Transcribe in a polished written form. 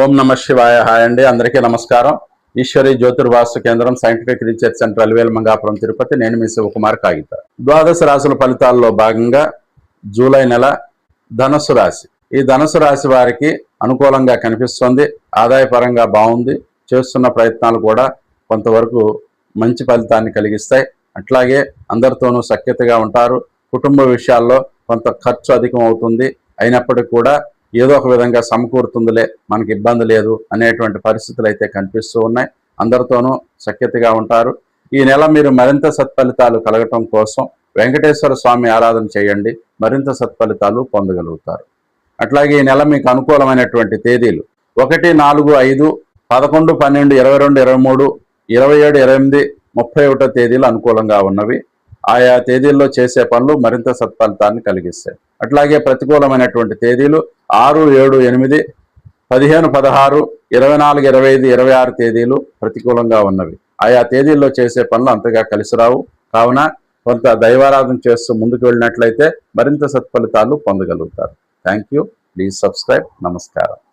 ఓం నమ శివాయ. హాయ్ అండి, అందరికీ నమస్కారం. ఈశ్వరి జ్యోతిర్వాస్తు కేంద్రం, scientific research centre, Alivelu Mangapuram, Tirupati. నేను మీ శివకుమార్ కాగిత. ద్వాదశ రాశుల ఫలితాల్లో భాగంగా జూలై నెల ధనుసు రాశి. ఈ ధనుసు రాశి వారికి అనుకూలంగా కనిపిస్తుంది. ఆదాయపరంగా బాగుంది. చేస్తున్న ప్రయత్నాలు కూడా కొంతవరకు మంచి ఫలితాన్ని కలిగిస్తాయి. అట్లాగే అందరితోనూ సఖ్యతగా ఉంటారు. కుటుంబ విషయాల్లో కొంత ఖర్చు అధికం అవుతుంది. అయినప్పటికీ కూడా ఏదో ఒక విధంగా సమకూరుతుందిలే, మనకి ఇబ్బంది లేదు అనేటువంటి పరిస్థితులు అయితే కనిపిస్తూ ఉన్నాయి. అందరితోనూ సఖ్యతగా ఉంటారు. ఈ నెల మీరు మరింత సత్ఫలితాలు కలగటం కోసం వెంకటేశ్వర స్వామి ఆరాధన చేయండి. మరింత సత్ఫలితాలు పొందగలుగుతారు. అట్లాగే ఈ నెల మీకు అనుకూలమైనటువంటి తేదీలు 1, 4, 5, 11, 12, 22, 23, 27, 28, 31 తేదీలు అనుకూలంగా ఉన్నవి. ఆయా తేదీల్లో చేసే పనులు మరింత సత్ఫలితాన్ని కలిగిస్తాయి. అట్లాగే ప్రతికూలమైనటువంటి తేదీలు 6, 7, 8, 15, 16, 24, 25, 26 తేదీలు ప్రతికూలంగా ఉన్నవి. ఆయా తేదీల్లో చేసే పనులు అంతగా కలిసి రావు. కావున కొంత దైవారాధన చేస్తూ ముందుకు వెళ్ళినట్లయితే మరింత సత్ఫలితాలు పొందగలుగుతారు. Thank you. Please subscribe. నమస్కారం.